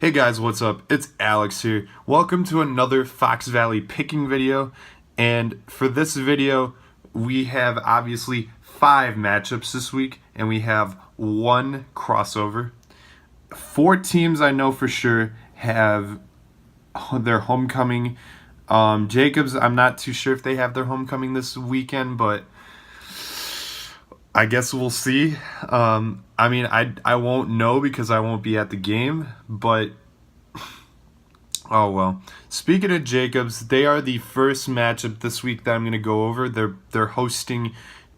Hey guys, what's up? It's Alex here. Welcome to another Fox Valley picking video. And for this video, we have obviously 5 matchups this week, and we have 1 crossover. 4 teams I know for sure have their homecoming. Jacobs, I'm not too sure if they have their homecoming this weekend, but I guess we'll see. I won't know because I won't be at the game, but oh well. Speaking of Jacobs, they are the first matchup this week that I'm going to go over. They're hosting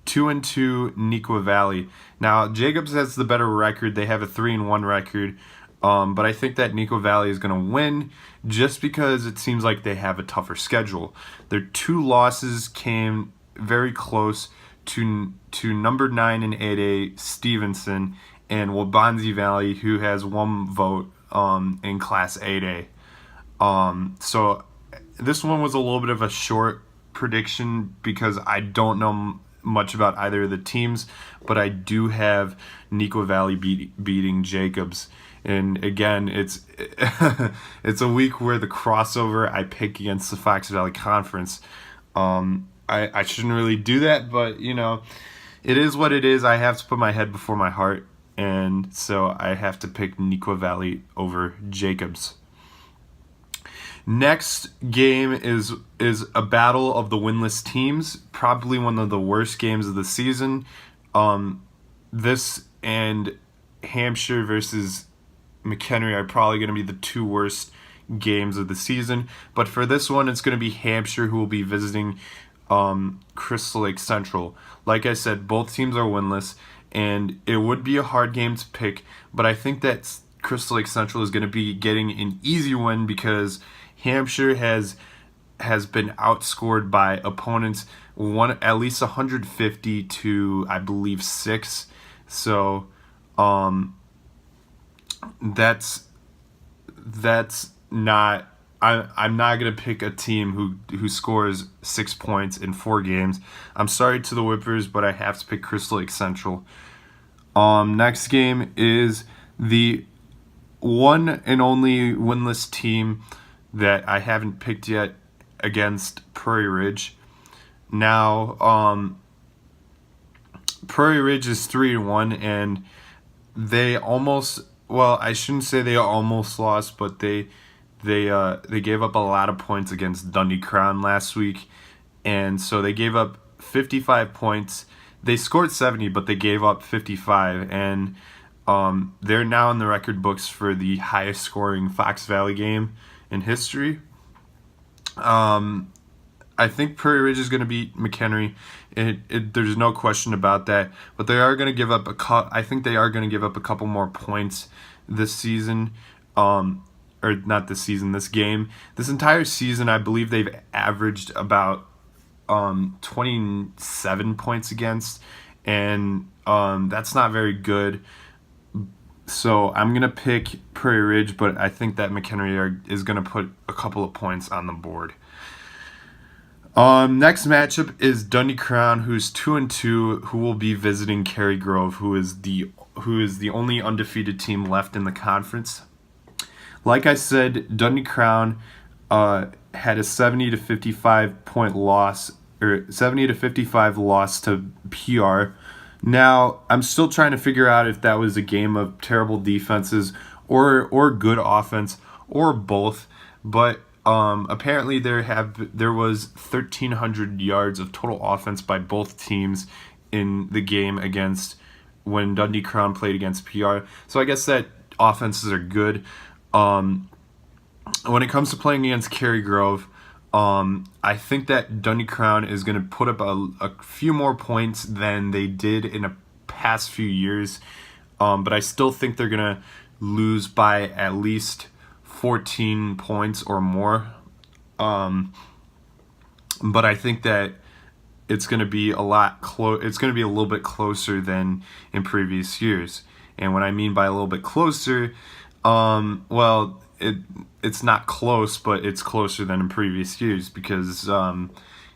2-2 Neuqua Valley. Now Jacobs has the better record. They have a 3-1 record. But I think that Neuqua Valley is going to win just because it seems like they have a tougher schedule. Their 2 losses came very close to number 9 in 8A Stevenson and Waubonsie Valley, who has 1 vote in Class 8A. So this one was a little bit of a short prediction because I don't know much about either of the teams, but I do have Neuqua Valley beating Jacobs. And again, it's it's a week where the crossover I pick against the Fox Valley Conference. I shouldn't really do that, but it is what it is. I have to put my head before my heart, and so I have to pick Neuqua Valley over Jacobs. Next game is a battle of the winless teams, probably one of the worst games of the season. This and Hampshire versus McHenry are probably going to be the 2 worst games of the season. But for this one, it's going to be Hampshire who will be visiting Crystal Lake Central. Like I said, both teams are winless, and it would be a hard game to pick, but I think that Crystal Lake Central is going to be getting an easy win because Hampshire has been outscored by opponents at least 150 to, I believe, 6. So that's not. I'm not gonna pick a team who scores 6 points in 4 games. I'm sorry to the Whippers, but I have to pick Crystal Lake Central. Next game is the one and only winless team that I haven't picked yet against Prairie Ridge. Now, Prairie Ridge is 3-1, and they almost. Well, I shouldn't say they almost lost, but they gave up a lot of points against Dundee Crown last week, and so they gave up 55 points. They scored 70, but they gave up 55, and they're now in the record books for the highest scoring Fox Valley game in history. I think Prairie Ridge is going to beat McHenry. There's no question about that. But they are going to give up I think they are going to give up a couple more points this season. Or not this season, this game. This entire season, I believe they've averaged about 27 points against, and that's not very good. So I'm going to pick Prairie Ridge, but I think that McHenry is going to put a couple of points on the board. Next matchup is Dundee Crown, who's 2-2, who will be visiting Cary Grove, who is the only undefeated team left in the conference. Like I said, Dundee Crown had a 70 to 55 point loss, or 70 to 55 loss to PR. Now, I'm still trying to figure out if that was a game of terrible defenses or good offense or both, but apparently there was 1,300 yards of total offense by both teams in the game against when Dundee Crown played against PR. So I guess that offenses are good. When it comes to playing against Cary Grove, I think that Dundee Crown is going to put up a few more points than they did in the past few years, but I still think they're going to lose by at least 14 points or more. But I think that it's going to be it's going to be a little bit closer than in previous years. And what I mean by a little bit closer, well, it's not close, but it's closer than in previous years because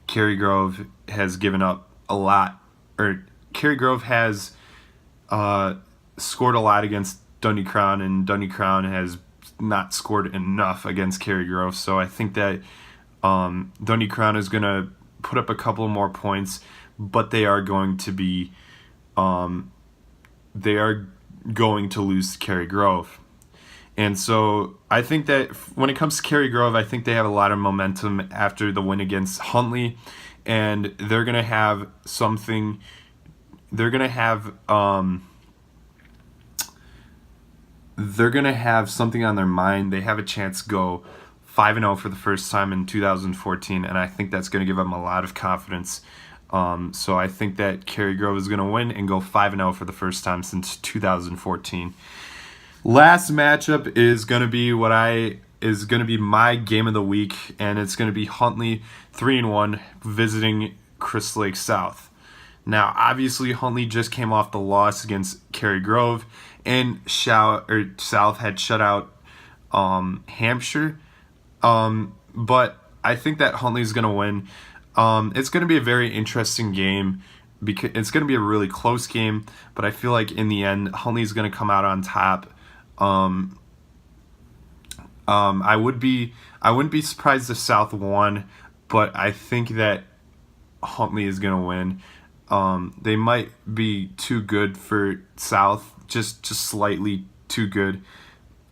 Cary Grove has given up a lot, or Cary Grove has scored a lot against Dundee Crown, and Dundee Crown has not scored enough against Cary Grove. So I think that Dundee Crown is going to put up a couple more points, but they are going to be they are going to lose to Cary Grove. And so I think that when it comes to Cary Grove, I think they have a lot of momentum after the win against Huntley, and they're going to have something. They're going to have something on their mind. They have a chance to go 5-0 for the first time in 2014, and I think that's going to give them a lot of confidence. So I think that Cary Grove is going to win and go 5-0 for the first time since 2014. Last matchup is going to be my game of the week, and it's going to be Huntley 3-1 visiting Crystal Lake South. Now, obviously, Huntley just came off the loss against Cary Grove, and South had shut out Hampshire. But I think that Huntley is going to win. It's going to be a very interesting game because it's going to be a really close game. But I feel like in the end, Huntley is going to come out on top. I wouldn't be surprised if South won, but I think that Huntley is going to win. They might be too good for South, just slightly too good.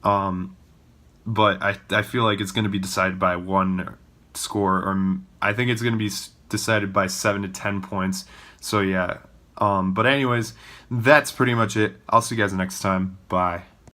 But I feel like it's going to be decided by one score, or I think it's going to be decided by 7 to 10 points. So yeah. But anyways, that's pretty much it. I'll see you guys next time. Bye.